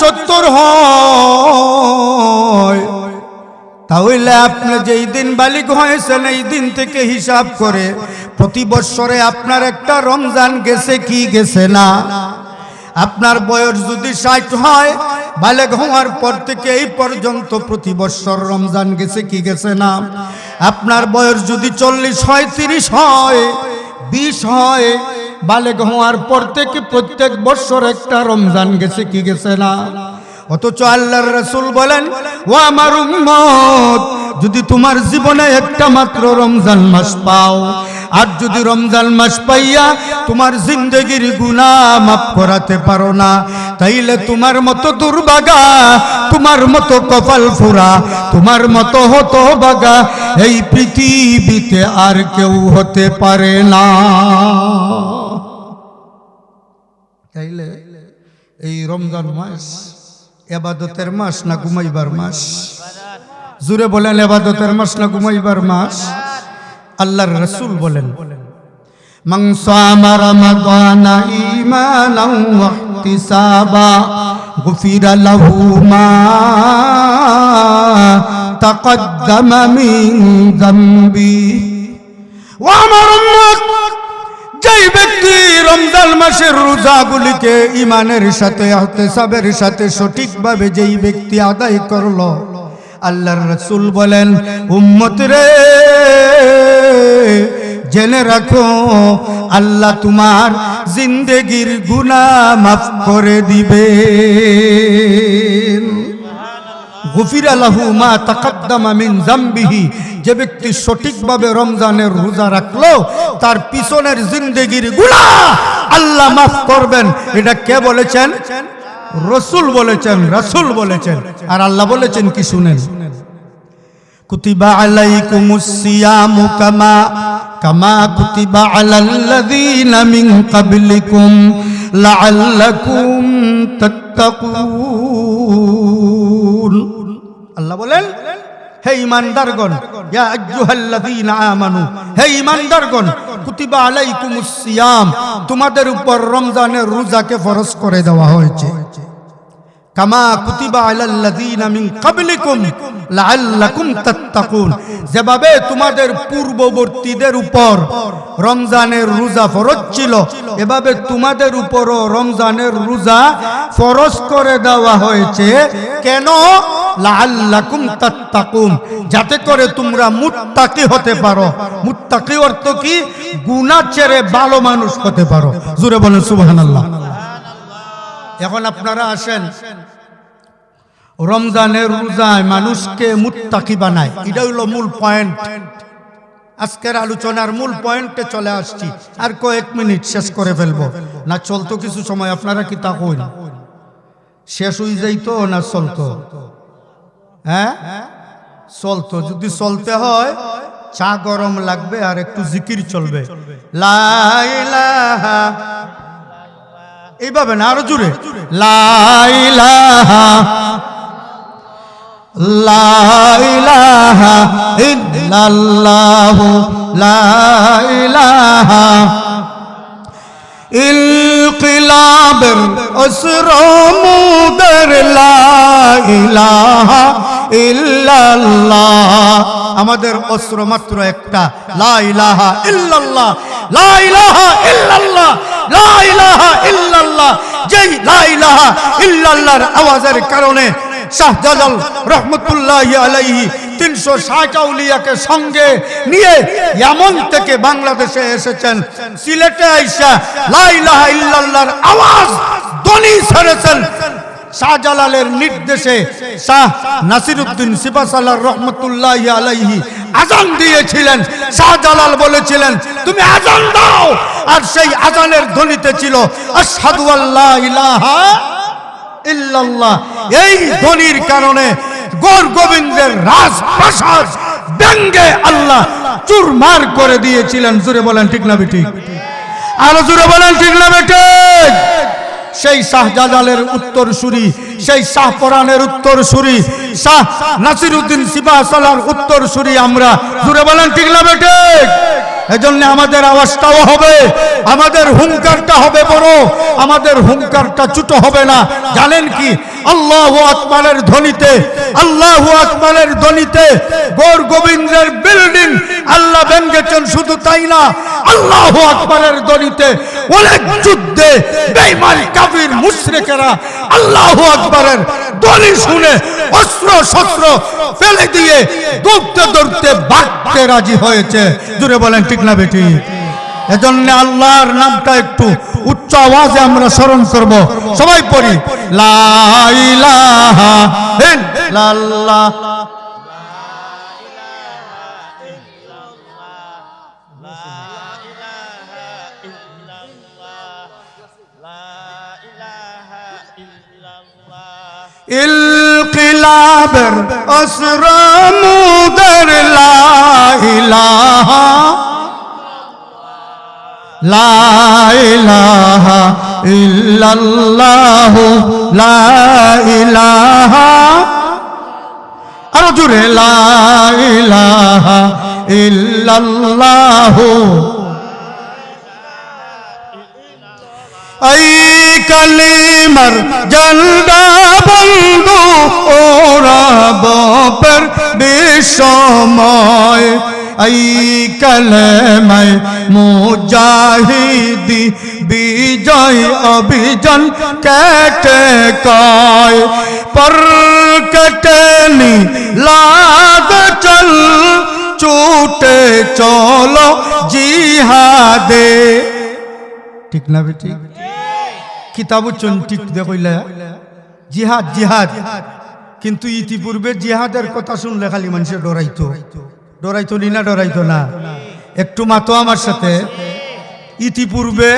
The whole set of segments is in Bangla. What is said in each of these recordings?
70 হয় তাহলে আপনি যেই দিন বালিগ হয়েছেন এই দিন থেকে হিসাব করে প্রতি বছরে আপনার একটা রমজান গেছে কি গেছে না। আপনার বয়স যদি 60 হয় বালিগ হওয়ার পর থেকে এই পর্যন্ত প্রতি বছর রমজান গেছে কি গেছে না। আপনার বয়স যদি 40 হয় 30 হয় 20 হয় বালিগ হওয়ার পর থেকে প্রত্যেক বছর একটা রমজান গেছে কি গেছে না। অথচ আল্লাহর রাসূল বলেন, ও আমার উম্মত, যদি তোমার জীবনে একটা মাত্র রমজান মাস পাও, আর যদি রমজান মাস পাইয়া তোমার জিন্দেগির গুনাহ মাফ করাতে পারো না, তাইলে তোমার মতো দুর্ভাগা, তোমার মতো কপাল ফুরা, তোমার মতো হতভাগা এই পৃথিবীতে আর কেউ হতে পারে না। তাইলে এই রমজান মাস ইবাদতের মাস না ঘুমাইবার মাস? জোরে বলেন, ইবাদতের মাস না ঘুমাইবার মাস? আল্লাহর রাসূল বলেন, মান সামা রমাদানা ঈমানান ওয়া ইহতিসাবা গুফিরা লাহু মা তাকদ্দামা মিন যামবি। ওয়া আমার উম্মত, যেই ব্যক্তি রমজান মাসের রোজাগুলিকে ঈমানের সাথে ইহতিসাবের সাথে সঠিকভাবে যেই ব্যক্তি আদায় করলো, আল্লাহর রাসূল বলেন, উম্মত রে জেনে রাখো আল্লাহ তোমার জিন্দেগির গুনাহ মাফ করে দিবেন। গুফিরা লাহু মা তাকদ্দামা মিন যামবিহি, যে ব্যক্তি সঠিকভাবে রমজানের রোজা রাখলো তার পিছনের জিন্দেগির গুনাহ আল্লাহ মাফ করবেন। এটা কে বলেছেন? রাসূল বলেছেন, রাসূল বলেছেন। আর আল্লাহ বলেছেন কি শুনেন, কুতিবা আলাইকুমুস সিয়ামু কামা কুতিবা আলাল্লাযীনা মিন ক্বাবলিকুম লাআল্লাকুম তাত্তাকুন। আল্লাহ বলেন, হে ঈমানদারগণ, ইয়া আইয়ুহাল্লাযীনা আমানু, হে ঈমানদারগণ, কুতিবা আলাইকুমুস সিয়াম, তোমাদের উপর রমজানের রোজাকে ফরজ করে দেওয়া হয়েছে। কামা কুতিবা আলাল্লাযীনা মিন ক্বাবলিকুম লাআল্লাকুম তাত্তাকুন, যেভাবে তোমাদের পূর্ববর্তীদের উপর রমজানের রোজা ফরজ ছিল, এভাবে তোমাদের উপরও রমজানের রোজা ফরজ করে দেওয়া হয়েছে। কেন? লাআল্লাকুম তাত্তাকুন, যাতে করে তোমরা মুত্তাকি হতে পারো। মুত্তাকি অর্থ কি? গুনাহ ছেড়ে ভালো মানুষ হতে পারো। জোরে বলেন সুবহানাল্লাহ। এখন আপনারা আসেন, রমজানের রোজায় মানুষকে মুত্তাকি বানায়, এটা হলো মূল পয়েন্ট। আজকের আলোচনার মূল পয়েন্টে চলে আসছি, আর কয়েক মিনিট শেষ করে ফেলবো। না চলতো কিছু সময়, আপনারা কি তা কইন? শেষ হয়ে যাইতো না চলতো? হ্যাঁ চলতো। যদি চলতে হয় চা গরম লাগবে আর একটু জিকির চলবে, লা ইলাহা, এইভাবে না, আরো জোরে, লা ইলাহা লা ইলাহা ইল্লাল্লাহ লা ইলাহা ইনকিলাবের অসরমুদের লা ইলাহা ইল্লাল্লাহ। আমাদের অস্ত্র মাত্র একটা, লা ইলাহা ইল্লাল্লাহ, লা ইলাহা ইল্লাল্লাহ, লা ইলাহা ইল্লাল্লাহ। যেই লা ইলাহা ইল্লাল্লাহর আওয়াজের কারণে শাহজালাল রহমতুল্লাহি আলাইহি 360 আউলিয়াকে সঙ্গে নিয়ে ইয়ামান থেকে বাংলাদেশে এসেছেন। সিলেটে আইসা লা ইলাহা ইল্লাল্লাহর আওয়াজ ধ্বনি ছেড়েছেন। শাহজালালের নির্দেশে শাহ নাসিরউদ্দিন সিপাহসালার রহমতুল্লাহি আলাইহি আযান দিয়েছিলেন। শাহজালাল বলেছিলেন, তুমি আযান দাও, আর সেই আযানের ধ্বনিতে ছিল আশহাদু আল্লা ইলাহা ইল্লাল্লাহ। এই ধ্বনির কারণে গৌর গোবিন্দের রাজপ্রাসাদ ব্যঙ্গে আল্লাহ চুরমার করে দিয়েছিলেন। জোরে বলেন ঠিক না বেঠিক? আরো জোরে বলেন ঠিক না বেঠিক? সেই শাহজালালের উত্তরসূরি, সেই শাহপরানের উত্তরসূরি, শাহ নাসিরউদ্দিন সিপাহসালার উত্তরসূরি আমরা। জোরে বলেন ঠিক না বেঠিক? এজন্য আমাদের আওয়াজটাও হবে, আমাদের হুঙ্কারটা হবে বড়, আমাদের হুঙ্কারটা ছোট হবে না। জানেন কি, আল্লাহু আকবারের ধ্বনিতে, আল্লাহু আকবারের ধ্বনিতে গৌর গোবিন্দের বিল্ডিং আল্লাহ ভেঙেছেন। শুধু তাই না, আল্লাহু আকবারের ধ্বনিতে অনেক যুদ্ধে বেঈমান কাফির মুশরিকেরা আল্লাহু আকবারের ধ্বনি শুনে অস্ত্র শস্ত্র ফেলে দিয়ে দৌড়তে দৌড়তে ভাগতে রাজি হয়েছে। জুড়ে বলেন ঠিক না বেটি? এজন্য আল্লাহর নামটা একটু উচ্চ আওয়াজে আমরা স্মরণ করব। সবাই পড়ি, লা ইলাহা ইল্লাল্লাহ। ইলকিলাবের আসরামুদের লা ইলাহা, লা ইলাহা ইল্লাল্লাহু, লা ইলাহা, আরো জোরে, লা ইলাহা ইল্লাল্লাহু। এই কালিমার ঝান্ডা বন্ধু ওড়াব পর বিশ্বময়, এই কালেমায় মুজাহিদি বিজয় অভিযান কেটে কয়, পর কেটে নি লাগ চল ছুটে চলো জিহাদে। ঠিক না বেটি? কিতাব ঠিক দেখইলা জিহাদ জিহাদ, কিন্তু ইতিপূর্বে জিহাদের কথা শুনলে খালি মানুষের ডরাইতো। ডরাইতো নি না? ডরাইতো না? একটু মাতো আমার সাথে। ইতিপূর্বে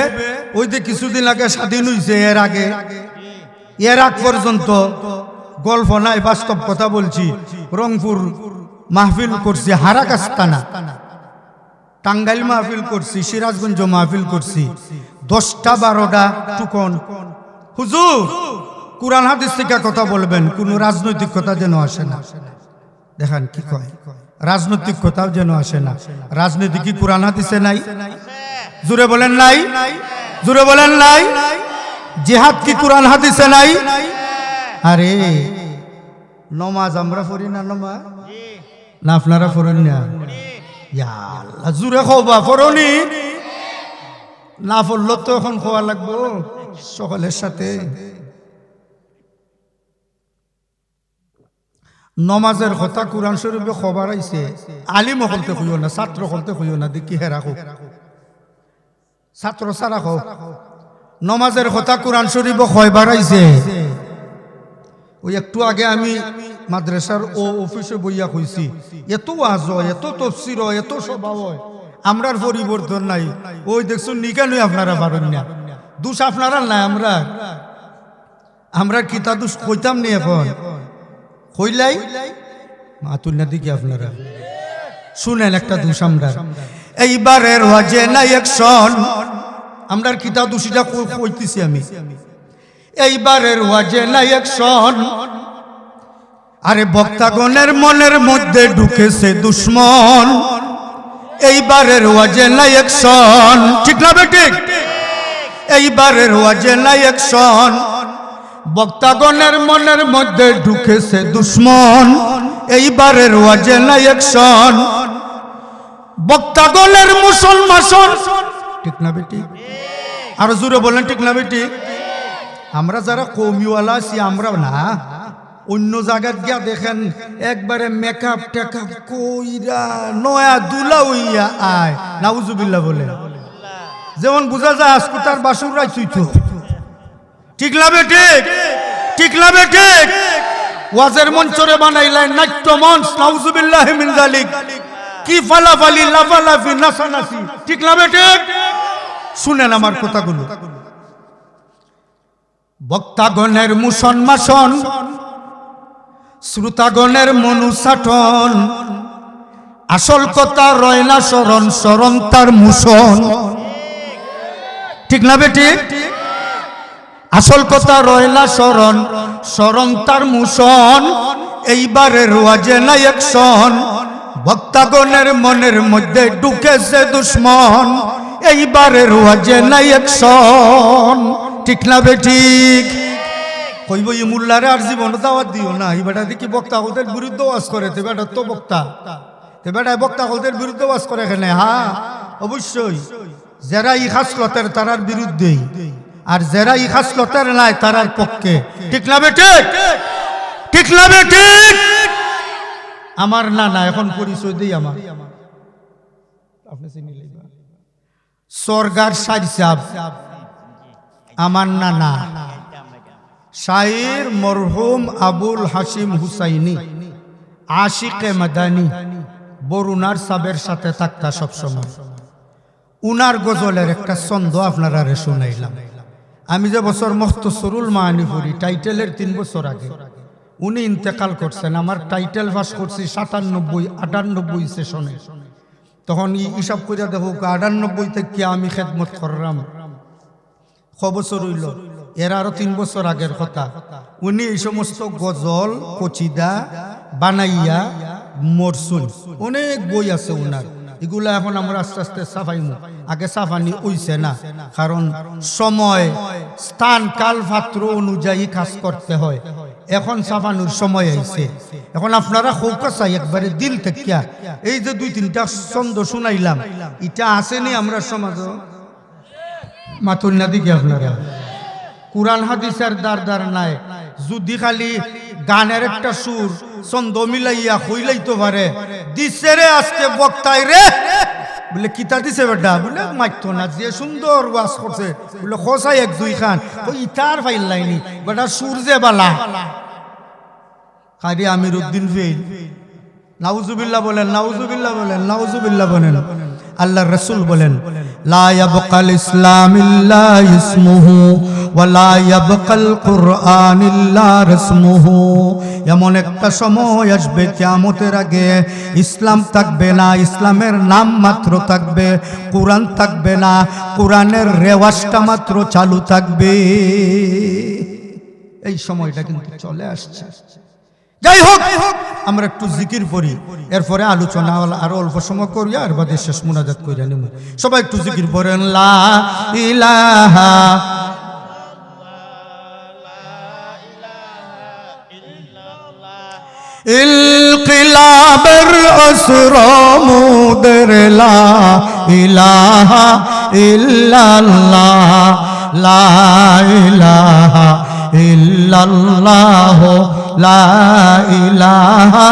ওই যে কিছুদিন আগে স্বাধীন হয়েছে, এর আগ পর্যন্ত গল্প নাই, বাস্তব কথা বলছি। রংপুর মাহফিল করছি, হারাকাস্তানা, টাঙ্গাইল মাহফিল করছি, সিরাজগঞ্জ মাহফিল করছি। 10টা 12টা টুকন হুজুর কুরআন হাদিস থেকে কথা বলবেন, কোন রাজনৈতিক কথা যেন আসে না। দেখেন কি কয়, রাজনৈতিক কথাও যেন আসে না। রাজনীতি কি কুরআন হাদিসে নাই? জোরে বলেন নাই? জোরে বলেন নাই? জিহাদ কি কুরআন হাদিসে নাই? আরে নমাজ আমরা পড়ি না? নমাজ না আপনারা পড়েন না? ইয়া আল্লাহ, জোরে খোবা পড়নি না? পড়লো তো এখন খোয়া লাগবো সকলের সাথে। নমাজের কথা কুরআন শরীফে খবর আইছে, আলিম হলতে কইও না, ছাত্র হলতে কইও না, দেখি হেরা হোক, ছাত্র সারা হোক। নমাজের কথা কুরআন শরীফে খবর আইছে। ওই একটু আগে আমি মাদ্রাসার ও অফিসে বইয়া কইছি, এত ওয়াজ হয়, এত তাফসীর হয়, এত সভা হয়, আমরার পরিবর্তন নাই। ওই দেখছুন নিকানই আপনারা পারেন না, দোষ আপনারা নাই, আমরা কিতা দোষ কইতাম নি? এখন কইলাই মাতুল না দিকে আপনারা শুনেন একটা দোষ আমরা এইবারের ওয়াজে নাই অ্যাকশন। আমরার কিতা দোষীটা কইতেছি আমি, এইবারের ওয়াজে নাই অ্যাকশন। আরে বক্তাগণের মনের মধ্যে ঢুকেছে দুশ্মন, এইবারের ওয়াজে নাই অ্যাকশন। ঠিক না বেঠিক? এইবারের ওয়াজে নাই অ্যাকশন। বক্তাগণের মনের মধ্যে ঢুকেছে দুশ্মন, এইবারের ওয়াজে নাই অ্যাকশন। বক্তাগণের মুসলমান। ঠিক না বেটি? আর জোরে বলেন ঠিক না বেটি? আমরা যারা কৌমিওয়ালা আছি আমরা না, অন্য জায়গায় গিয়া দেখেন একবারে মেকআপ টেকআপ কইরা নয়া দুলা হইয়া আয়, নাউজুবিল্লাহ বলে, যেমন বোঝা যায় আজকুতার বাসুর রাইছুই তো। ঠিক না বেঠিক? ঠিক না বেঠিক? ওয়াজের মঞ্চরে বানাইলেন নাট্য মঞ্চ, নাউজুবিল্লাহি মিন যালিক, কি ফালাফালি লাফালাফি নাচানাচি। ঠিক না বেঠিক? শুনেন আমার কথাগুলো। বক্তাগণের মুসলমান, শ্রোতাগণের মনুসাটন, আসল কথা রয় না স্মরণ, স্মরণ তার মুসন। ঠিক না বেঠিক? আসল কথা রয় না স্মরণ, স্মরণ তার মুসন। এইবারের ওয়াজে নাই অ্যাকশন। বক্তাগণের মনের মধ্যে ঢুকেছে দুশ্মন, এইবারের ওয়াজে নাই অ্যাকশন। ঠিক না বেঠিক? কইব ই মুল্লারে আর জীবন দাওয়াত দিও না, এই বেটা দেখি বক্তা হলদের বিরুদ্ধে ওয়াজ করে, তে বেটা তো বক্তা, তে বেটা বক্তা হলদের বিরুদ্ধে ওয়াজ করে এখানে। হ্যাঁ অবশ্যই, যারা ই খাসলতের তারার বিরুদ্ধেই, আর যারা ই খাসলতের নাই তারার পক্ষে। ঠিক না বেঠিক? ঠিক না বেঠিক? আমার না না এখন পরিচয় দিই আমার, আপনি চিনি লইবা, সরগার সাইদ সাহেব আমার নানা, শায়ের মরহুম আবুল হাশিম হুসাইনি আশিকে মাদানি বরুণার সাবের সাথে থাকতা সবসময়। উনার গজলের একটা ছন্দ আপনারা শুনাইলাম। আমি যে বছর মুখতসরুল মাআনি পড়ি, টাইটেলের 3 বছর আগে উনি ইন্তেকাল করছেন। আমার টাইটেল পাস করছি 97-98 সেশনে। তখন হিসাব করে দেখো 98 থেকে আমি খেদমত করলাম ক বছর হইল, এর আরো 3 বছর আগের কথা। উনি এই সমস্ত গজল কচিদা বানাইয়া মরসুন, অনেক বই আছে উনার, এগুলা এখন আমরা আস্তে আস্তে সাফাইমু। আগে সাফানি হইছে না, কারণ সময় স্থান কাল পাত্র অনুযায়ী কাজ করতে হয়। এখন সাফানুর সময় আইছে। এখন আপনারা খৌকা চাই একবারে দিল থেকে, এই যে 2-3টা ছন্দ শুনাইলাম, এটা আসেনি আমরা সমাজ মাতুল না দিকে। আপনারা কুরআন হাদিসের দার নাই, যদি খালি গানের একটা সুর ছন্দ মিলাইয়া হইলাইতে পারে, দিছে রে আজকে বক্তাই রে, বলে কিতা দিছে বেটা, বলে মাইতো না, যে সুন্দর ওয়াজ করছে, বলে খসাই 1-2 খান, ওই ইতার ফাইল লাইনি বেটা, সুর যে বালা। কারি আমিরউদ্দিন ফেল, নাউজুবিল্লাহ বলেন, নাউজুবিল্লাহ বলেন, নাউজুবিল্লাহ বলেন। আল্লাহর রাসূল বলেন, লা ইয়াবকাল ইসলাম ইল্লা ইসমুহু ওয়া লা ইয়াবকাল কুরআন ইল্লা রাসমুহু। এমন একটা সময় আসবে কিয়ামতের আগে ইসলাম থাকবে না, ইসলামের নাম মাত্র থাকবে, কুরআন থাকবে না, কুরআনের রেওয়াজটা মাত্র চালু থাকবে। এই সময়টা কিন্তু চলে আসছে। যাই হোক, আমরা একটু জিকির করি, এরপরে আলোচনা আরো অল্প সময় করি, আর বাদে শেষ মুনাজাত কইরা নিব। সবাই একটু জিকির করেন, লা ইলাহা ইলকিলাবের অসর মুদের, লা ইলাহা ইল্লাল্লাহ, লা ইলাহা ইল্লাল্লাহ, লা ইলাহা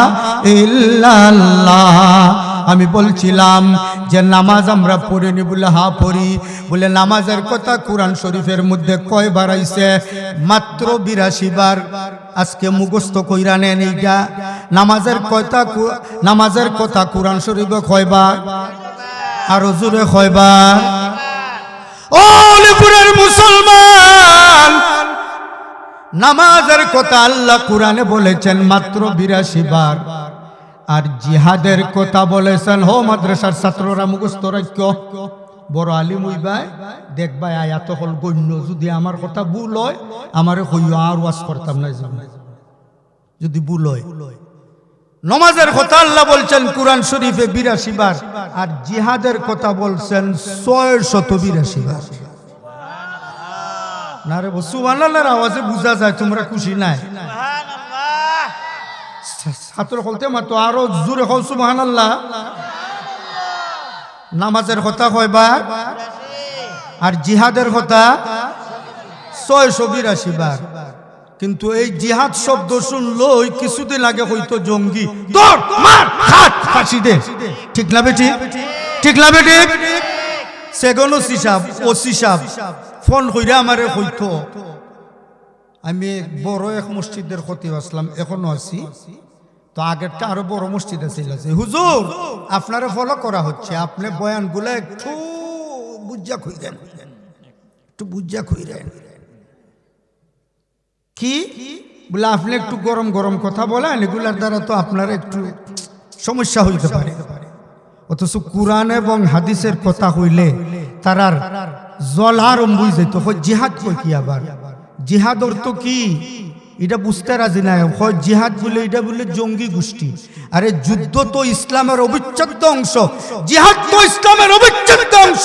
ইল্লাল্লাহ। আমি বলছিলাম যে নামাজ আমরা পড়িনি, বলে হা পড়ি। বলে নামাজের কথা কুরআন শরীফের মধ্যে কয়বার আইছে? মাত্র 82 বার। আজকে মুখস্থ কইরা নেন এইটা। নামাজের কথা কুরআন শরীফে কয়বার? আরো জোরে কয়বার? ও লিপুরের মুসলমান, নামাজের কথা আল্লাহ কুরআনে বলেছেন মাত্র 82 বার। আর জিহাদের কথা বলেছেন, হো মাদ্রাসার ছাত্ররা মুখস্থ রাখো, বড় আলিম হইবাই দেখবাই আয়াত হল গণ্য। যদি আমার কথা ভুল হয় আমারে কইও, আর ওয়াজ করতাম না যদি ভুল হয়। নামাজের কথা আল্লাহ বলছেন কুরআন শরীফে 82 বার, আর জিহাদের কথা বলছেন 682 বার। না রে সুবহানাল্লাহর আওয়াজে বুঝা যায় তোমরা খুশি নাই। ছাত্র বলতে মাত্র আরো জোরে হও সুবহানাল্লাহ। নামাজের কথা কয়বার? আর জিহাদের কথা 682 বার। কিন্তু এই জিহাদ শব্দ শুনলো কিছুদিন আগে হইতো জঙ্গি, দৌড় মার খাট ফাঁসি দে। ঠিক না বেটি? ঠিক না বেটি? সেগুলো সিসাব ও সিসাব ফোন কইরা আমারে হইতো। আমি বড় এক মসজিদের খতিব আসলাম, এখনো আছি। তো আগেরটা আরো বড় মসজিদ ছিল। হুজুর আপনারা ফলো করা হচ্ছে, আপনি বয়ানগুলো একটু বুঝা খুঁজেন, একটু বুঝা খুঁজেন। কি বলে আপনি একটু গরম গরম কথা বলেন, এগুলার দ্বারা তো আপনার একটু সমস্যা হইতে পারে। অথচ কুরআন এবং হাদিসের কথা হইলে তারার জল আরম্ভ হয়ে যেত। জিহাদ কই কি? আবার জিহাদ অর্থ কি? এটা বুঝতে রাজি না হয় জিহাদ বলে এটা বলে জঙ্গি গোষ্ঠী। আরে যুদ্ধ তো ইসলামের অবিচ্ছেদ্য অংশ, জিহাদ তো ইসলামের অবিচ্ছেদ্য অংশ।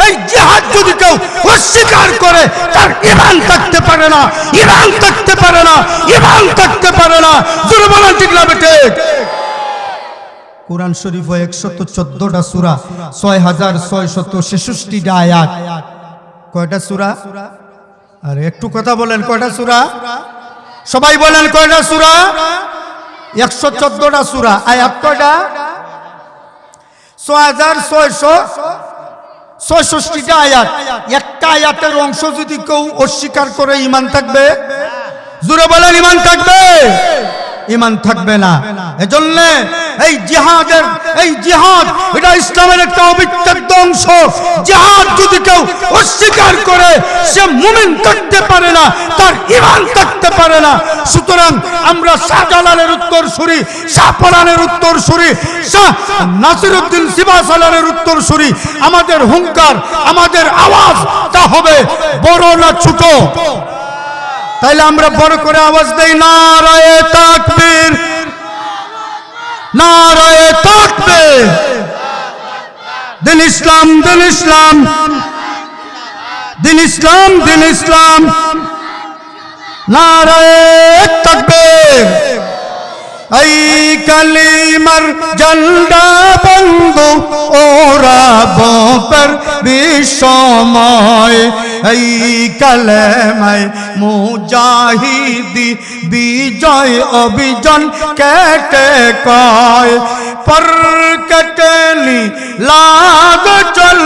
এই জিহাদ যদি কেউ অস্বীকার করে তার ঈমান থাকতে পারে না, ঈমান থাকতে পারে না, ঈমান থাকতে পারে না। জোরে বলেন ঠিক না বেটে? কুরআন শরীফ 114টা সূরা, 6666টা আয়াত। কয়টা সূরা? আরে একটু কথা বলেন, কয়টা সূরা? সবাই বলেন কয়টা সূরা? 114টা সূরা, আয়াত কয়টা? 6666টা আয়াত। একটা আয়াতের অংশ যদি কেউ অস্বীকার করে ঈমান থাকবে? জোরে বলেন ঈমান থাকবে? ঈমান থাকবে না। এজন্য এই জিহাদের, এই জিহাদ এটা ইসলামের একটা অবিচ্ছেদ্য অংশ। জিহাদ যদি কেউ অস্বীকার করে সে মুমিন থাকতে পারে না, তার ঈমান থাকতে পারে না। সুতরাং আমরা শাহজালালের উত্তরসূরি, শাহপরানের উত্তরসূরি, শাহ নাসিরউদ্দিন সিবাসালারের উত্তরসূরি। আমাদের হুঙ্কার, আমাদের আওয়াজ তা হবে বড় না ছোট? তাইলে আমরা বড় করে আওয়াজ দেই, নারায়ে তাকবীর, নারায়ে তাকবীর। দিন ইসলাম, দিন ইসলাম, দিন ইসলাম, দিন ইসলাম। নারায়ে তাকবীর। এই কালিমার ঝান্ডা বন্ধু ওড়াবো পর বিশ্বময়। এই কালেমায় মুজাহিদি বিজয় অভিযান কেটে কয়। পর কেটেলি লাগ চল,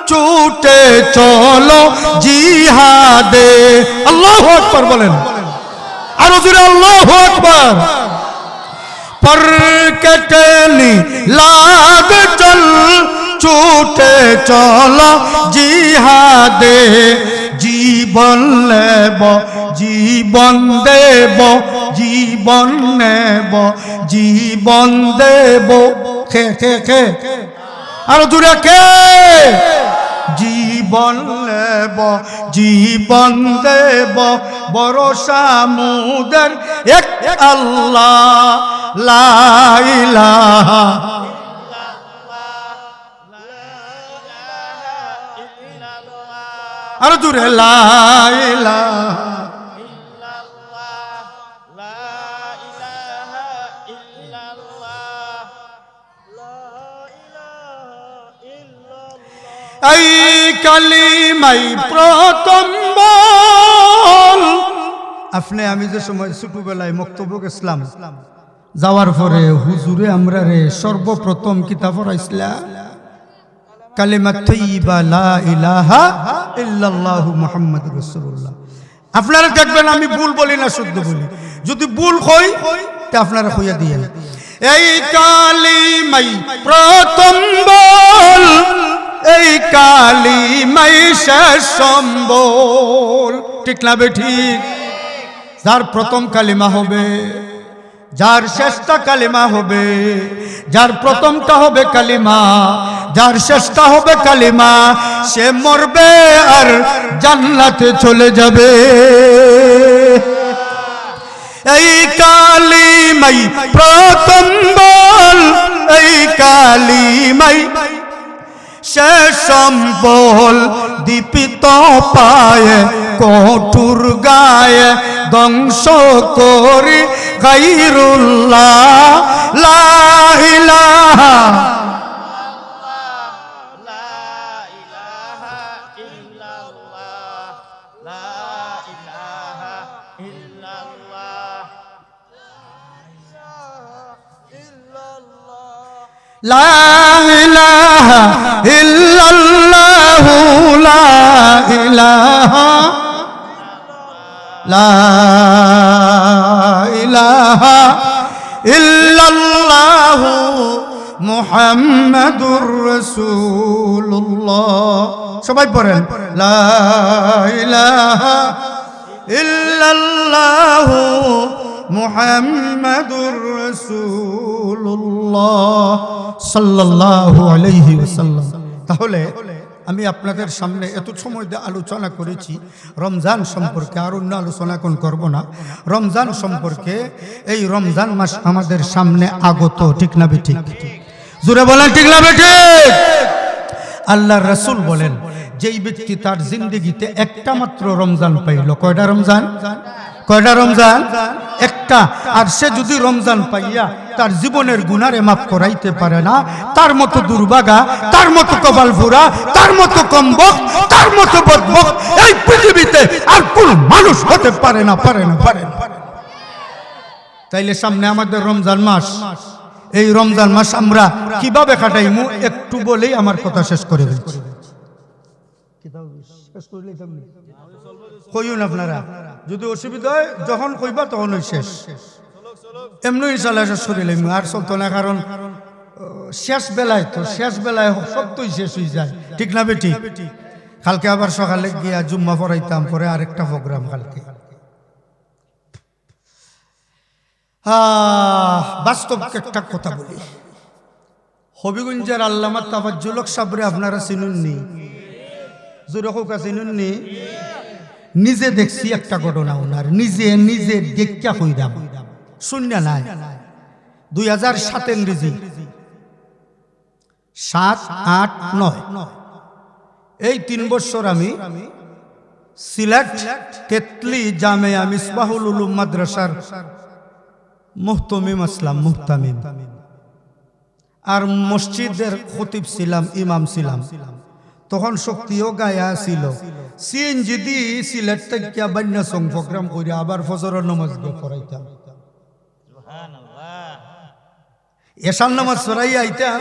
ছুটে চলো জিহাদে। আল্লাহু আকবার বলেন, আরো জোরে আল্লাহু আকবার। पर कटनी लाग चल, छूटे चलो जिहादे। जीवन लेब, जीवन देब, जीवन नेब, जीवन देब। खे खे खे आरो दूरे खे। জীবন নেব, জীবন দেব, ভরসা মুদের এক আল্লাহ, লা ইলাহা ইল্লাল্লাহ। আর জোরে লা ইলাহা এই কালিমাই প্রথম বল। আপনি আমি যে সময় ছোটবেলায় মক্তব্য গেছিলাম, যাওয়ার পরে হুজুরে আমরা রে সর্বপ্রথম কিতাব পড়াইছিলা কালিমা তাইয়্যিবা লা ইলাহা ইল্লাল্লাহু মুহাম্মাদুর রাসূলুল্লাহ। আপনারা দেখবেন আমি ভুল বলি না শুদ্ধ বলি, যদি ভুল হই তা আপনারা কইয়া দিয়েন। এই কালিমাই প্রথম বল, এই কালিমাই শেষ সম্বল। ঠিক না বেঠিক? যার প্রথম কালিমা হবে, যার শেষটা কালিমা হবে, যার প্রথমটা হবে কালিমা, যার শেষটা হবে কালিমা, সে মরবে আর জান্নাতে চলে যাবে। এই কালিমাই প্রথম বল, এই কালিমাই শেষ সম্বল। দীপিত পায়ে কঠোর গায়ে ধ্বংস করি গায়রুল্লাহ, লা ইলাহা লা ইলাহা ইল্লাল্লাহ, লা ইলাহা, লা ইলাহা ইল্লাল্লাহ মুহাম্মাদুর রাসূলুল্লাহ। সবাই পড়েন লা ইলাহা ইল্লাল্লাহ মুহাম্মাদুর রাসূলুল্লাহ সাল্লাল্লাহু আলাইহি ওয়াসাল্লাম। তাহলে আমি আপনাদের সামনে এত সময় দিয়ে আলোচনা করেছি রমজান সম্পর্কে, আর অন্য আলোচনা এখন করব না। রমজান সম্পর্কে, এই রমজান মাস আমাদের সামনে আগত, ঠিক না বেঠিক? জোরে বলেন ঠিক না বেঠিক? আল্লাহর রাসূল বলেন, যেই ব্যক্তি তার জিন্দেগিতে একটা মাত্র রমজান পাইল, কয়টা রমজান? কয়টা রমজান? একটা। আর সে যদি রমজান পাইয়া তার জীবনের গুনারে মাফ করাইতে পারে না, তার মতো দুর্ভাগা, তার মতো কপাল ফুরা, তার মতো কমবক, তার মতো বদবক এই পৃথিবীতে আর কোন মানুষ হতে পারে না, পারে না, পারে না। তাইলে সামনে আমাদের রমজান মাস, এই রমজান মাস আমরা কিভাবে কাটাইমু একটু বলেই আমার কথা শেষ করে দিচ্ছি। কইুন আপনারা, যদি অসুবিধা হয় যখন কইবা তখন শেষ, এমনি ইনশাল্লাহ শেষ করে লাইম। আর চলতো না, কারণ শেষ বেলায় তো, শেষ বেলায় সবই শেষ হয়ে যায়, ঠিক না বেটি? কালকে আবার সকালে গিয়া জুম্মা পড়াইতাম, পরে আরেকটা প্রোগ্রাম কালকে। বাস্তব একটা কথা বলি, হবিগঞ্জের আল্লামা তাফাজ্জুল হক সাবরে আপনারা চিনুননি? জোরে হোক চিনুননি? নিজে দেখছি একটা ঘটনা, ওনার নিজে দেখা কইরাম, শূন্য নাই। 2007 ইংরেজি 7, 8, 9 এই 3 বছর আমি সিলেট তেতলি জামিয়া মিসবাহুল উলুম মাদ্রাসার মুহতামিম আসলাম, মুহতামিম। আর মসজিদের খতিব ছিলাম, ইমাম ছিলাম। তখন শক্তিও গায়া ছিল। সিএনজি দি সিলেট থেকে বান্যা সং প্রোগ্রাম করে আবার ফজরের নামাজ পড়াইতাম, এশার নামাজ পড়াই আইতাম,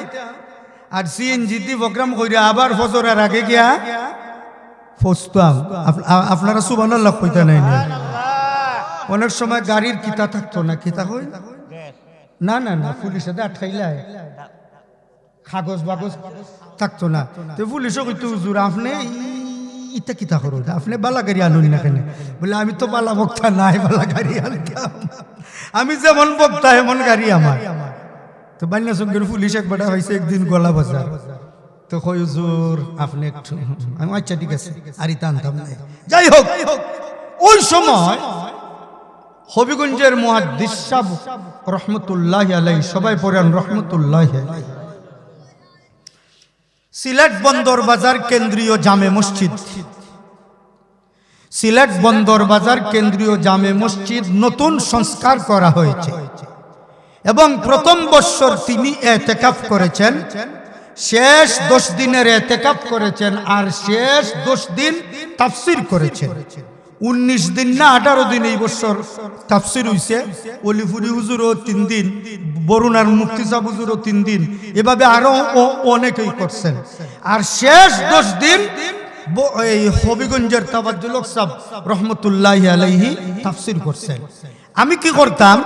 আর সিএনজি দি প্রোগ্রাম করে আবার ফজরের আগে গিয়া ফসতাম। আপনারা সুবহানাল্লাহ কইতা নাই না? অনেক সময় গাড়ির কিতা থাকতো না, কিতা হই না না না, পুলিশে আটকাইলা, কাগজ বাগজ থাকতো না। তো পুলিশও কইতো, হুজুর আপনি ইটা কিতা করো, আপনি বালা গাড়ি আনুন না কেন? বলে আমি তো বালা বক্তা নাই, বালা গাড়ি আনতাম, আমি যেমন বক্তা এমন গাড়ি আমার। তো বান্যা সঙ্গের পুলিশ একবার হয়েছে একদিন গলা বাজার, তো কই হুজুর আপনি একটু, আমি আচ্ছা ঠিক আছে, আর ইটা আনতাম না। যাই হোক, ওই সময় হবিগঞ্জের মুহাদ্দিস সাহেব রহমতুল্লাহি আলাইহি, সবাই পড়েন রহমতুল্লাহি আলাইহি, সিলেট বন্দর বাজার কেন্দ্রীয় জামে মসজিদ, সিলেট বন্দর বাজার কেন্দ্রীয় জামে মসজিদ নতুন সংস্কার করা হয়েছে এবং প্রথম বৎসর তিনি ইতিকাফ করেছেন, শেষ 10 দিনের ইতিকাফ করেছেন, আর শেষ 10 দিন তাফসীর করেছেন। 19 দিন না 18 দিন এই বছর তাফসীর হইছে। অলিপুরি হুজুরও 3 দিন, বরুণার মুফতি সাহেব হুজুরও 3 দিন, এভাবে আরো অনেকেই করছেন। আর শেষ 10 দিন এই হবিগঞ্জের তাফাজ্জুল হক সাহেব রহমতুল্লাহি আলাইহি তাফসীর করছেন। আমি কি করতাম,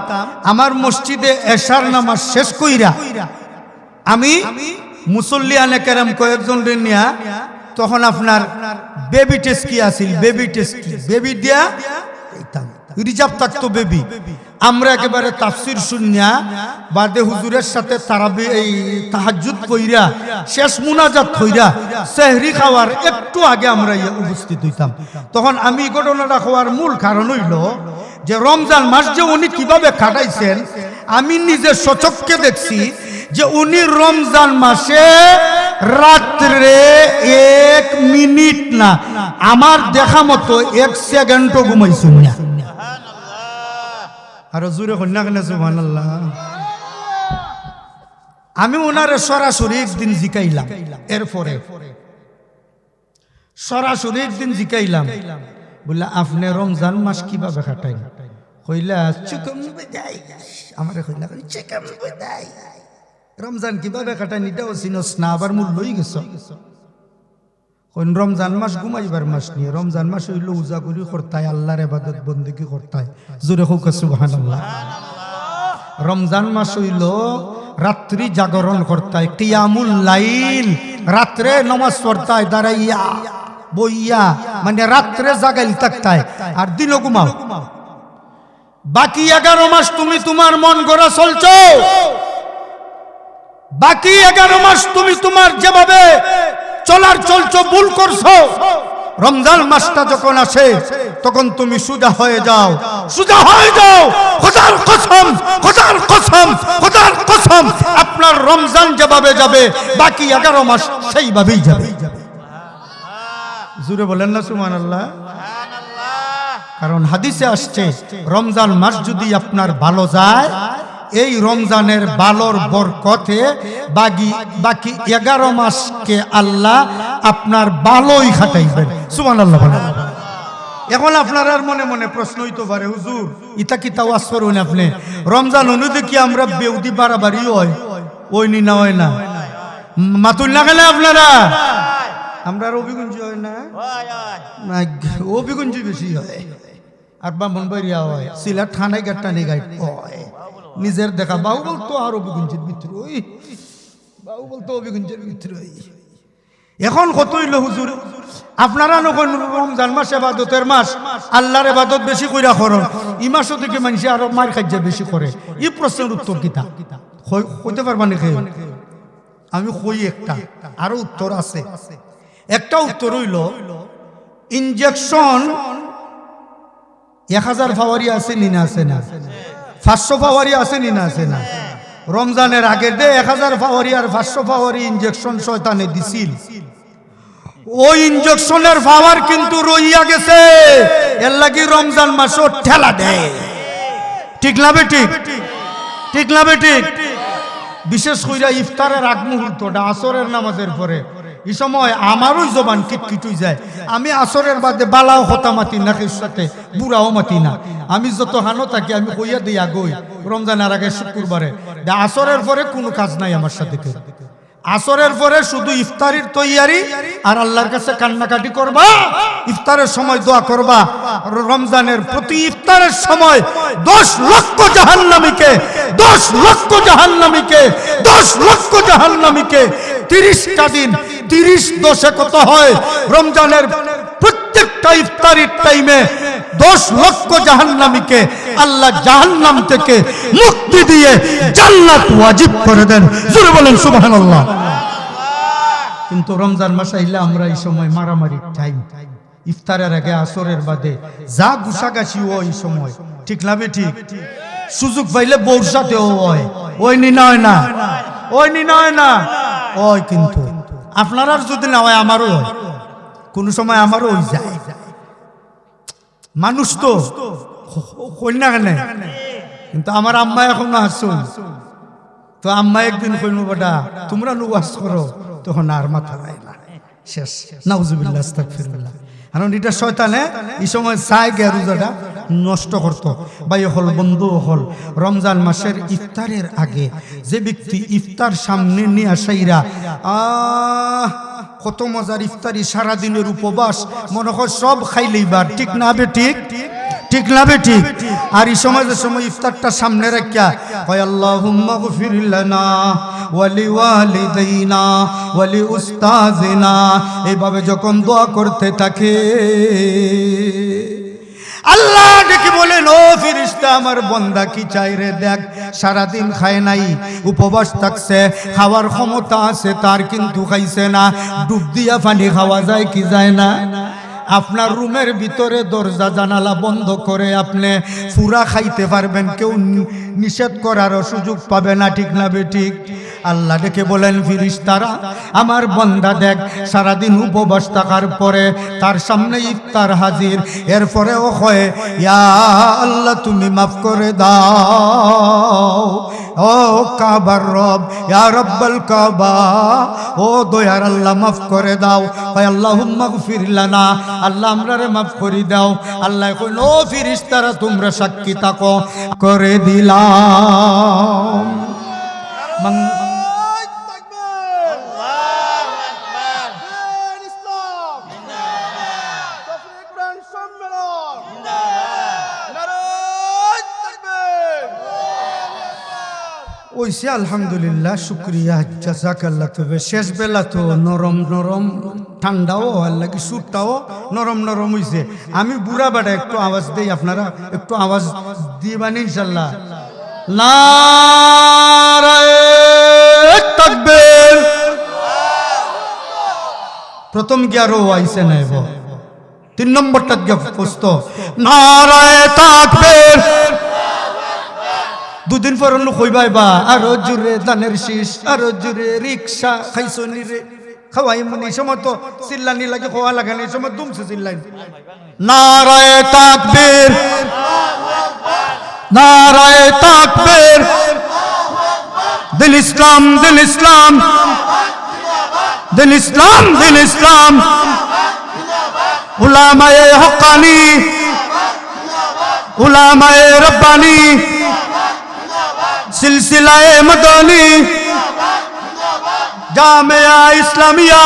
আমার মসজিদে এশার নামাজ শেষ কইরা আমি মুসল্লিয়ানে কেরাম কয়েকজন নিয়া, তখন আপনার বেবি টেস্ট কি আছিল, বেবি টেস্ট, বেবি দিয়া রিজার্ভ থাকতো বেবি। আমরা একেবারে তাফসীর শুনিয়া বাদে হুজুরের সাথে তারাবি এই তাহাজ্জুদ কইরা শেষ মুনাজাত কইরা সেহরি খাওয়ার একটু আগে আমরা উপস্থিত হইতাম। তখন আমি ঘটনাটা হওয়ার মূল কারণ হইল যে রমজান মাস যে উনি কিভাবে কাটাইছেন, আমি নিজে সচক্ষে দেখছি যে উনি রমজান মাসে রাত্রে 1 মিনিট না, আমার দেখা মতো 1 সেকেন্ডও ঘুমাইছেন না। আর জোরে কন্যা কেন সুবহানাল্লাহ। আমি ওনারে সরাসরি একদিন জিকাইলাম, এরপরে সরাসরি একদিন জিকাইলাম, বললা আপনি রমজান মাস কিভাবে কাটাই? কইলা চিকন বিদায়, আমারে কইলা চিকন বিদায়, রমজান কিভাবে কাটাই নিটাও চিনস না, আবার মূল লই গেছ। রমজান মাস ঘুমাইবার মাস নিয়ে, রমজান মাস হইল উজাগরি করতায়, আল্লাহর ইবাদত বন্দেগী করতায়, জোরে হোক সুবহানাল্লাহ। রমজান মাস হইল রাত্রি জাগরণ করতায়, কিয়ামুল লাইল, রাত্রে নামাজ পড়তায় দাঁড়াইয়া বইয়া, মানে রাত্রে জাগাইল থাকতায়, আর দিনও ঘুমাও। বাকি 11 মাস তুমি তোমার মন গড়া চলছো, বাকি 11 মাস তুমি তোমার যেভাবে চলার চলছো, ভুল করছো। রমজান মাসটা যখন আসে তখন তুমি সোজা হয়ে যাও, সোজা হয়ে যাও। খোদার কসম, খোদার কসম, খোদার কসম, আপনার রমজান যেভাবে যাবে বাকি 11 মাস সেইভাবেই যাবে। জোরে বলেন না সুবহানাল্লাহ। কারণ হাদিসে আসছে রমজান মাস যদি আপনার ভালো যায়, এই রমজানের ভালোর বরকতে বাকি 11 মাসকে আল্লাহ আপনার ভালোই খাটাইবেন। সুবহানাল্লাহ বলেন। এখন আপনার আর মনে মনে প্রশ্ন হইতে পারে, হুজুর ইতা কি তাওয়াজ করুন আপনি, রমজান অনুযায়ী কি আমরা বেউদি বাড়াবাড়ি হয়? ওই নি না হয় না, মাতুল না গেলে আপনারা আমরা আর অভিগুঞ্জি হয় না, অভিগুঞ্জি বেশি হয়। আর ব্রাহ্মণবাড়িয়া হয়, সিলেট থানায় টানে গাইড হয়। নিজের দেখা বাউ বলতো আর অভিগুঞ্জির ভিতরে ওই বাউ বলতো অভিগুঞ্জের ভিতরে ওই। এখন কত হইল হুজুর আপনারা নখন রমজান মাস ইবাদতের মাস, আল্লাহর ইবাদত বেশি কইরা করুন, ই মাসও থেকে মানুষ আরো মার খাইজা বেশি করে। এই প্রশ্নের উত্তর কিতা কইতে পারবা নাকি? আমি কই একটা, আরো উত্তর আছে। একটা উত্তর হইল ইনজেকশন 1000 ফাওয়ারি আছে নি না, আছে না? 500 ফাওয়ারি আছে নি না, আছে না? রমজানের আগে দে 1000 ফাওয়ারি আর 500 ফাওয়ারি ইনজেকশন শয়তানে দিছিল। ওই ইনজেকশনের পাওয়ার কিন্তু রইয়া গেছে, এর লাগি রমজান মাসও ঠেলা দেয়। ঠিক না বেঠিক? ঠিক না বেঠিক? বিশেষ কইরা ইফতারের আগ মুহূর্তটা আসরের নামাজের পরে, এই সময় আমারও জবান কিটকিটুই যায়। আমি আসরের বাদে বালাও হতা মাতি না, কেউ সাথে বুড়াও মাতি না। আমি যত হানো থাকি আমি কইয়া দিই আগই রমজানের আগে শুক্রবারে, আসরের পরে কোনো কাজ নাই আমার সাথে। আসরের পরে শুধু ইফতারির তৈয়ারি আর আল্লাহর কাছে কান্নাকাটি করবা, ইফতারের সময় দোয়া করবা। রমজানের প্রতি ইফতারের সময় 10 লক্ষ জাহান্নামীকে 10 লক্ষ জাহান্নামীকে 10 লক্ষ জাহান্নামীকে 30টা দিন 30 10 কত হয়? রমজানের প্রত্যেকটা ইফতারির টাইমে 10 লক্ষ জাহান্নামীকে আল্লাহ জাহান্নাম থেকে মুক্তি দিয়ে জান্নাত ওয়াজিব করে দেন। জোরে বলেন সুবহানাল্লাহ। কিন্তু রমজান মাস আইলে আমরা এই সময় মারামারি টাইম, ইফতারের আগে আসরের বাদে যা গুছাগাছি ওই সময়, ঠিক না বেঠিক? সুযোগ পাইলে বউর সাথেও হয়, ওই নি না হয় না, ওই নি না হয় না ওই। কিন্তু আপনার আর যদি না হয় আমারও হয়, কোন সময় আমারও হয়ে যায়। মানুষ তো কন্যা কেন, কিন্তু আমার আম্মা এখনো আসুন তো আম্মা একদিন কইল বেটা তোমরা নুয়াজ করো, তখন আর মাথা রায় না, শেষ। নাউজুবিল্লাহ আস্তাগফিরুল্লাহ। কারণ এটা শয়তানে এই সময় চাই গে রোজাটা নষ্ট করতো। ভাই হল, বন্ধু হল, রমজান মাসের ইফতারের আগে যে ব্যক্তি ইফতার সামনে নিয়ে আসাইরা কত মজার ইফতারি, সারাদিনের উপবাস, মনে হয় সব খাইলেইবার, ঠিক না বে ঠিক? ঠিক না বে ঠিক? আর এই সময় যে সময় ইফতারটা সামনে রাখিয়া কয় আল্লাহুম্মা গফির লানা ওয়া লিওয়ালিদাইনা ওয়া লিউস্তাযিনা, এইভাবে যখন দোয়া করতে থাকে আল্লাহ ডেকে বলেন, ও ফেরেশতা আমার বান্দা কি চাই রে, দেখ সারাদিন খায় নাই, উপবাস থাকছে, খাওয়ার ক্ষমতা আছে তার, কিন্তু খাইছে না। ডুব দিয়া পানি খাওয়া যায় কি যায় না? আপনার রুমের ভিতরে দরজা জানালা বন্ধ করে আপনি পুরা খাইতে পারবেন, কেউ নিষেধ করারও সুযোগ পাবে না, ঠিক না বেঠিক? আল্লাহ ডেকে বলেন, ফেরেশতারা আমার বান্দা দেখ সারাদিন উপবাস থাকার পরে তার সামনে ইফতার হাজির, এরপরেও হয় ইয়া আল্লাহ তুমি মাফ করে দাও, ও কাবার রব, ইয়া রব্বাল কাবা, ও দয়ার আল্লাহ মাফ করে দাও। হয় আল্লাহুম্মা গফির লানা, আল্লাহ আমরারে মাফ করে দাও। আল্লাহ কইল, ও ফেরেশতারা তোমরা সাক্ষী থাকো, করে দিলাম। ওইসে আলহামদুলিল্লাহ, শুক্রিয়া, জাযাকাল্লাহ। তবে শেষ বেলা তো নরম নরম ঠান্ডাও আল্লাহ কি সুরটাও নরম নরম হইছে। আমি বুড়া বেটা একটু আওয়াজ দেই, আপনারা একটু আওয়াজ দিবেন ইনশাআল্লাহ। নারায়ে তাকবীর, প্রথম গিয়ারও আইসে নাইব 3 নম্বরটা গিয়া পুস্ত নারায়ে তাকবীর দুদিন পর লোক কইবাই বা আরো জুরে দানের শীষ আরো জুরে রিকশা খাইছনি রে খাওয়াই মনি সময় তো চিল্লানি লাগে খাওয়া লাগে না সময় দুমছে চিল্লাই নারায়ে তাকবীর নারায়ে তাকবীর দিল ইসলাম দিল ইসলাম দিল ইসলাম দিল ইসলাম উলামায়ে হক্কানি উলামায়ে রব্বানি সিলসিলায়ে মদনী জামিয়া ইসলামিয়া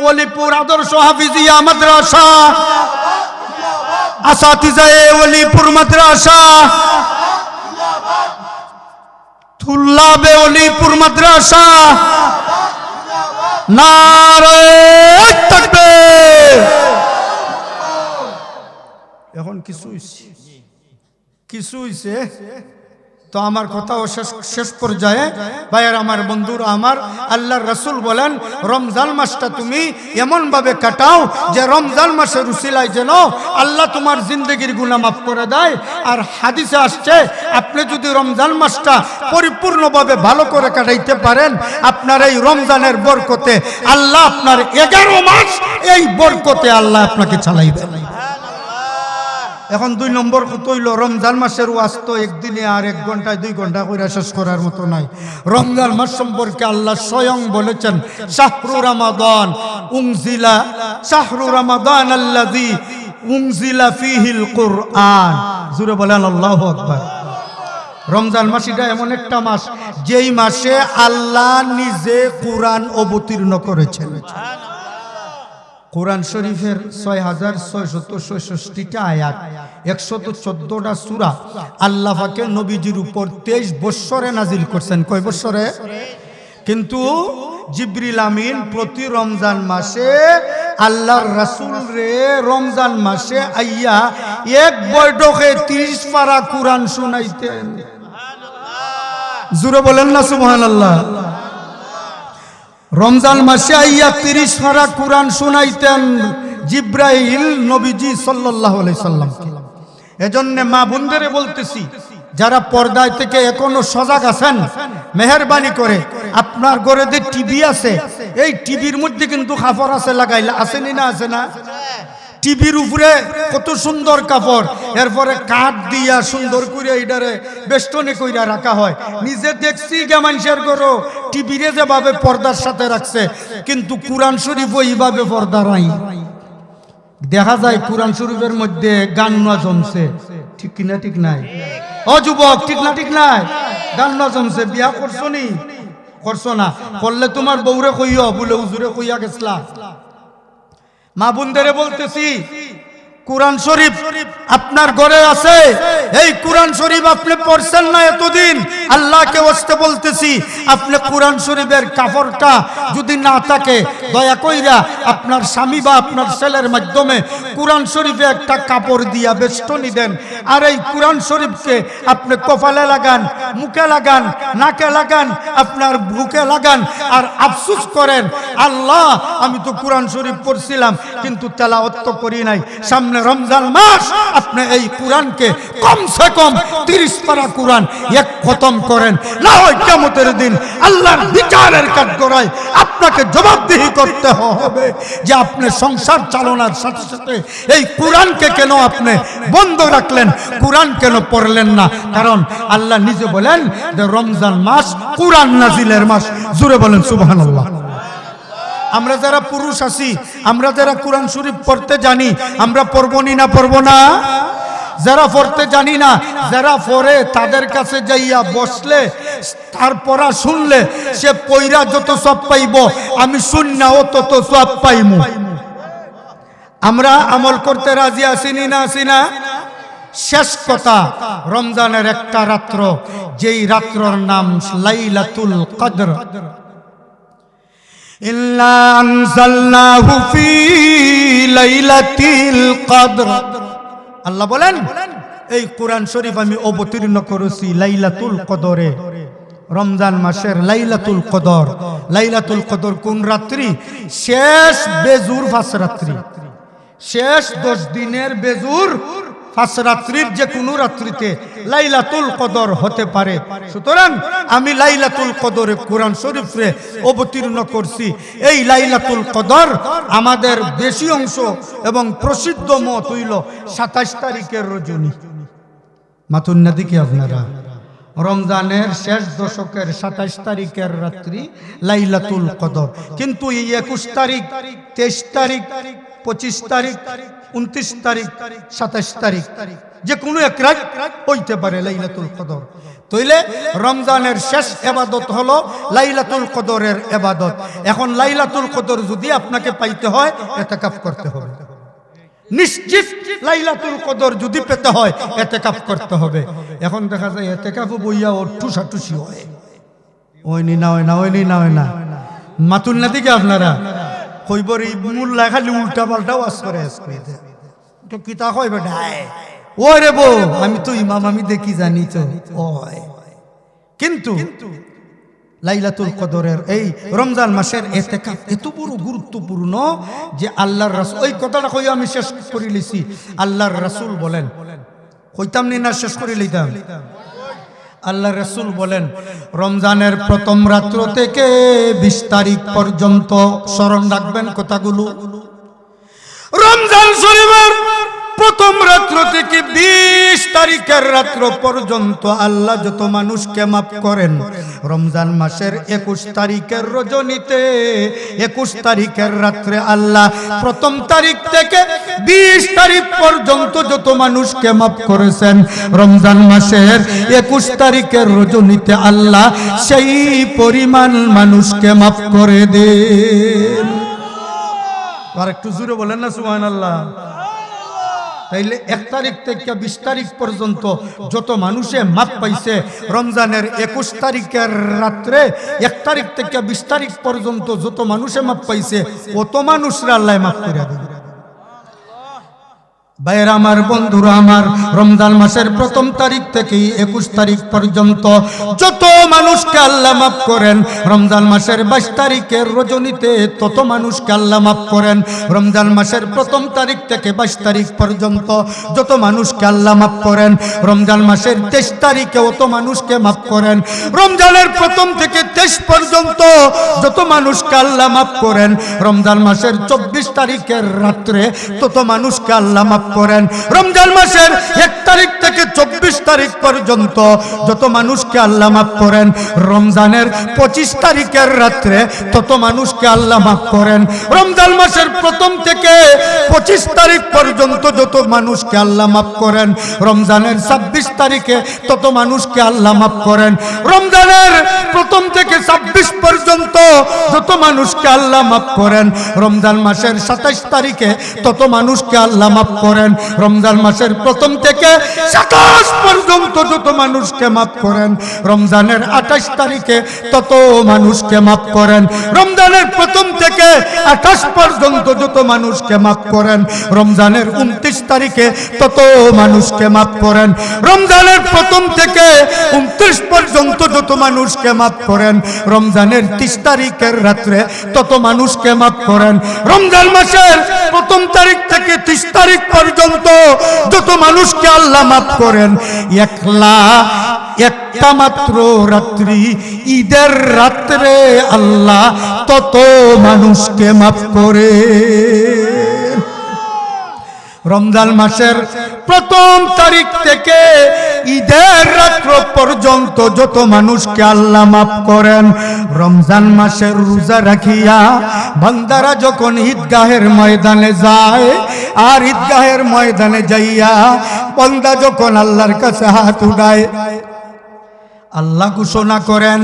ওলিপুর আদর্শ হাফিজিয়া মাদ্রাসা আসাতিজায়ে ওলিপুর মাদ্রাসা তুল্লাবে ওলিপুর মাদ্রাসা নারায়ে তাকবীর এখন কিছু হইছে তো আমার কথাও শেষ পর্যায়ে ভাইয়ার আমার বন্ধুরা আমার আল্লাহর রাসূল বলেন রমজান মাসটা তুমি এমন ভাবে কাটাও যে রমজান মাসের উসিলায় যেন আল্লাহ তোমার জিন্দেগির গুনাহ মাফ করে দেয়। আর হাদিসে আসছে আপনি যদি রমজান মাসটা পরিপূর্ণভাবে ভালো করে কাটাইতে পারেন আপনার এই রমজানের বরকতে আল্লাহ আপনার 11 মাস এই বরকতে আল্লাহ আপনাকে চালাইবে। এখন 2 নম্বর কত হইল রমজান মাসের ওয়াজ তো একদিনে আর 1 ঘন্টায় 2 ঘন্টা কইরা শেষ করার মতো নাই। রমজান মাস সম্পর্কে আল্লাহ স্বয়ং বলেছেন শাহরু রমাদান উনজিলা শাহরু রমাদান আল্লাযী উনজিলা ফীহিল কুরআন জোরে বলেন আল্লাহু আকবার। রমজান মাস এটা এমন একটা মাস যেই মাসে আল্লাহ নিজে কুরআন অবতীর্ণ করেছেন। কুরআন শরীফের 6666টা আয়াত 114টা সূরা আল্লাহ পাকে নবীজির উপর 23 বছরে নাজিল করছেন। কয় বছরে? কিন্তু জিবরিল আমিন প্রতি রমজান মাসে আল্লাহর রাসূল রে রমজান মাসে আইয়া এক বৈঠকে 30 পারা কুরআন শুনাইতেন। জোরে বলেন না সুবহানাল্লাহ। রমজান মাসে আইয়া 30 পারা কুরআন শুনাইতেন জিব্রাইল নবীজি সাল্লাল্লাহু আলাইহি সাল্লামকে। এজন্য মা বোনদেরে বলতেছি যারা পর্দায় থেকে এখনো সজাগ আছেন মেহেরবানি করে আপনার ঘরে যে টিভি আছে এই টিভির মধ্যে কিন্তু কাপড় আছে লাগাইলা আসেনি না আছে না? টিভির উপরে কত সুন্দর কাপড় এরপরে কাঠ দিয়া সুন্দর করে এইটারে বেষ্টনী কইরা রাখা হয়। নিজে দেখছি গে মানুষের ঘরও টিভিরে যেভাবে পর্দার সাথে রাখছে কিন্তু কুরআন শরীফও এইভাবে পর্দা নাই। দেখা যায় কুরআন শরীফের মধ্যে গান না জমছে। ঠিক কিনা ঠিক নাই? ও যুবক ঠিক না ঠিক নাই? গান না জমছে। বিয়া করছো নি? করছো না? করলে তোমার বউরে কইও বলে হুজুরে কইয়া গেছলা। মা বোনদেরে বলতেছি কুরআন শরীফ আপনার ঘরে আছে, এই কুরআন শরীফ আপনি পড়ছেন না এতদিন, আল্লাহকে ওয়াস্তে বলতেছি আপনি কুরআন শরীফের কাপড়টা যদি না থাকে দয়া কইরা আপনার স্বামী বা আপনার ছেলের মাধ্যমে কুরআন শরীফে একটা কাপড় দিয়া বেষ্টনী দেন। আর এই কুরআন শরীফকে আপনি কপালে লাগান, মুখে লাগান, নাকে লাগান, আপনার বুকে লাগান আর আফসোস করেন আল্লাহ আমি তো কুরআন শরীফ পড়ছিলাম কিন্তু তেলাওয়াত তো করি নাই। সামনে রমজান মাস আপনি এই কুরআনকে কমসে কম 30 পারা কুরআন এক খতম করেন, না হয় কিয়ামতের দিন আল্লাহর বিচারের কাঠগড়ায় আপনাকে জবাবদিহি করতে হবে যে আপনি সংসার চালানোর সাথে সাথে এই কুরআনকে কেন আপনি বন্ধ রাখলেন, কুরআন কেন পড়লেন না? কারণ আল্লাহ নিজে বলেন যে রমজান মাস কুরআন নাজিলের মাস। জোরে বলেন সুবহানাল্লাহ। আমরা যারা পুরুষ আছি, আমরা যারা কুরআন শরীফ পড়তে জানি, আমরা পড়বনি না পড়ব না? যারা পড়তে জানি না, যারা পড়ে তাদের কাছে যাইয়া বসলে তার পড়া শুনলে সে পয়রা যত সব পাইব আমি শুননাও তত সব পাইমু। আমরা আমল করতে রাজি আছিনি না আছি না? শেষ কথা, রমজানের একটা রাত্র যেই রাত্রর নাম লাইলাতুল কদর। ইল্লা আনজালনাহু ফি লাইলাতিল কদর। আল্লাহ বলেন এই কুরআন শরীফ আমি অবতীর্ণ করেছি লাইলাতুল কদরে। রমজান মাসের লাইলাতুল কদর। লাইলাতুল কদর কোন রাত্রি? শেষ বেজুর 5 রাত্রি, শেষ 10 দিনের বেজুর 5 রাত্রির যে কোনো রাত্রিতে লাইলাতুল কদর হতে পারে। সুতরাং আমি লাইলাতুল কদরে কোরআন শরীফে অবতীর্ণ করছি। এই লাইলাতুল কদর আমাদের বেশি অংশ এবং প্রসিদ্ধ মত হইল 27 তারিখের রজনী। মাতুন না দিকে আপনারা রমজানের শেষ দশকের 27 তারিখের রাত্রি লাইলাতুল কদর। কিন্তু এই 21 তারিখ, 23 তারিখ, 25 তারিখ, 29 তারিখ, 27 তারিখ যে কোনো এক রাত হইতে পারে লাইলাতুল কদর। তাইলে রমজানের শেষ ইবাদত হলো লাইলাতুল কদরের ইবাদত। এখন লাইলাতুল কদর যদি আপনাকে পাইতে হয় ইতিকাফ করতে হবে, নিশ্চিত লাইলাতুল কদর যদি পেতে হয় ইতিকাফ করতে হবে। এখন দেখা যায় ইতিকাফও বইয়া ও ঠুসাঠুসি হয়, ওইনি না হয় না, ওইনি না হয় না। মাতুল না দিকে আপনারা কইবর এই মুল্লা খালি উল্টা পাল্টা ওয়াজ করে তো কিতা কই বেটা ওরে বউ আমি তো ইমাম, আমি দেখি জানি তো ওই। কিন্তু লাইলাতুল কদরের এই রমজান মাসের ইতিকাফ এত বড় গুরুত্বপূর্ণ যে আল্লাহর রাসূল, ওই কথাটা কই আমি শেষ করে লিছি। আল্লাহর রাসূল বলেন, কইতাম নি না শেষ করে লইতাম। আল্লাহর রাসূল বলেন রমজানের প্রথম রাত্র থেকে 20 তারিখ পর্যন্ত, স্মরণ রাখবেন কথাগুলো, রমজান শরীফের প্রথম রাত্র থেকে 20 তারিখের রাত্র পর্যন্ত আল্লাহ যত মানুষকে মাফ করেন, রমজান মাসের 21 তারিখের রজনীতে 21 তারিখের রাত্রে আল্লাহ প্রথম তারিখ থেকে 20 তারিখ পর্যন্ত যত মানুষকে মাফ করেছেন, রমজান মাসের 21 তারিখের রজনীতে আল্লাহ সেই পরিমাণ মানুষকে মাফ করে দেন। আর একটু জোরে বলেন না সুবহানাল্লাহ। তাইলে 1 তারিখ থেকে 20 তারিখ পর্যন্ত যত মানুষে মাপ পাইছে, রমজানের 21 তারিখের রাত্রে 1 তারিখ থেকে 20 তারিখ পর্যন্ত যত মানুষে মাপ পাইছে অত মানুষরা আল্লাহ মাফ করে দেবে। ভাইয়েরা আমার, বন্ধুরা আমার, রমজান মাসের প্রথম তারিখ থেকে 21 তারিখ পর্যন্ত যত মানুষকে আল্লাহ মাফ করেন, রমজান মাসের 22 তারিখের রজনীতে তত মানুষকে আল্লাহ মাফ করেন। রমজান মাসের প্রথম তারিখ থেকে 22 তারিখ পর্যন্ত যত মানুষকে আল্লাহ মাফ করেন, রমজান মাসের 23 তারিখে অত মানুষকে মাফ করেন। রমজানের প্রথম থেকে 23 পর্যন্ত যত মানুষকে আল্লাহ মাফ করেন, রমজান মাসের 24 তারিখের রাত্রে তত মানুষকে আল্লাহ মাফ করেন। রমজান মাসের 1 তারিখ থেকে 24 তারিখ পর্যন্ত যত মানুষকে আল্লাহ মাফ করেন, রমজানের 25 তারিখের রাত্রে তত মানুষকে আল্লাহ মাফ করেন। রমজান মাসের প্রথম থেকে 25 তারিখ পর্যন্ত যত মানুষকে আল্লাহ মাফ করেন, রমজানের 26 তারিখে তত মানুষকে আল্লাহ মাফ করেন। রমজানের প্রথম থেকে 26 পর্যন্ত যত মানুষকে আল্লাহ মাফ করেন, রমজান মাসের 27 তারিখে তত মানুষকে আল্লাহ মাফ করেন। রমজান মাসের প্রথম থেকে 27 পর্যন্ত যত মানুষকে মাফ করেন, রমজানের 28 তারিখে তত মানুষকে মাফ করেন। রমজানের প্রথম থেকে 28 পর্যন্ত যত মানুষকে মাফ করেন, রমজানের 29 তারিখে তত মানুষকে মাফ করেন। রমজানের প্রথম থেকে 29 পর্যন্ত যত মানুষকে মাফ করেন, রমজানের 30 তারিখের রাত্রে তত মানুষকে মাফ করেন। রমজান মাসের প্রথম তারিখ থেকে 30 তারিখ পর্যন্ত যত মানুষকে আল্লাহ মাফ করেন, একটা মাত্র রাত্রি ঈদের রাত্রে আল্লাহ তত মানুষকে মাফ করে। রমজান মাসের প্রথম তারিখ থেকে ঈদের রাত্র পর্যন্ত যত মানুষকে আল্লাহ মাফ করেন, রমজান মাসের রোজা রাখিয়া বান্দারা যখন ঈদগাহের ময়দানে যায়, আর ঈদগাহের ময়দানে যাইয়া বান্দা যখন আল্লাহর কাছে হাত উঠায়, আল্লাহ ঘোষণা করেন,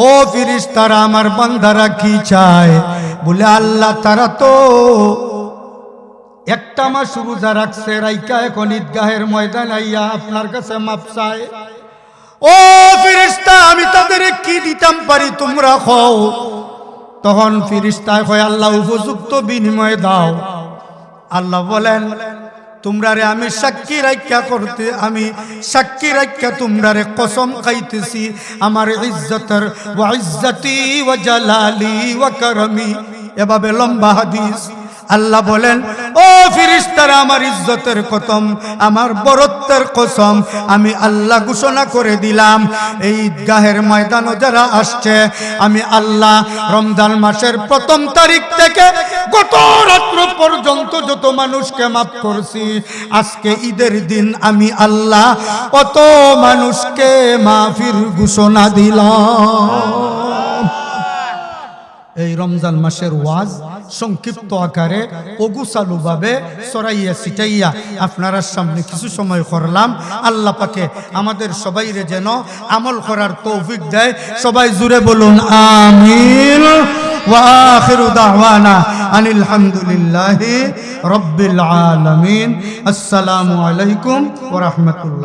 ও ফেরেশতারা আমার বান্দারা কি চায়? বলে আল্লাহ তারা তো একটা মাস রোজা রাখছে, রাইকা এখন ঈদগাহের ময়দানে আইয়া আপনার কাছে মাপ চায়। ও ফেরেশতা আমি তাদের কি দিতাম পারি তোমরা খাও। তখন ফেরেশতা কয় আল্লাহ উপযুক্ত বিনিময় দাও। আল্লাহ বলেন তোমরারে আমি সাক্ষী রাখা করতে, আমি সাক্ষী রাখা তোমরারে কসম খাইতেছি আমার ইজ্জতের, ওয়া ইজ্জতি ওয়া জালালি ওয়া কারামি। এভাবে লম্বা হাদিস। আল্লাহ বলেন, ও ফেরেশতারা, আমার ইজ্জতের কসম, আমার বরত্বের কসম আমি আল্লাহ ঘোষণা করে দিলাম, এই ঈদগাহের ময়দানে যারা আসছে, আমি আল্লাহ রমজান মাসের 1 তারিখ থেকে গত রাত্র পর্যন্ত যত মানুষকে মাফ করছি, আজকে ঈদের দিন আমি আল্লাহ অত মানুষকে মাফির ঘোষণা দিলাম। এই রমজান মাসের ওয়াজ সংক্ষিপ্ত আকারে অগুসালুভাবে সরাইয়া ছিটাইয়া আপনার সামনে কিছু সময় করলাম। আল্লাহ পাকে আমাদের সবাইরে যেন আমল করার তৌফিক দেয়। সবাই জুড়ে বলুন আমিন। ওয়া আখিরু দাওয়ানা আনিল হামদুলিল্লাহি রাব্বিল আলামিন। আসসালামু আলাইকুম ওয়া রাহমাতুল্লাহ।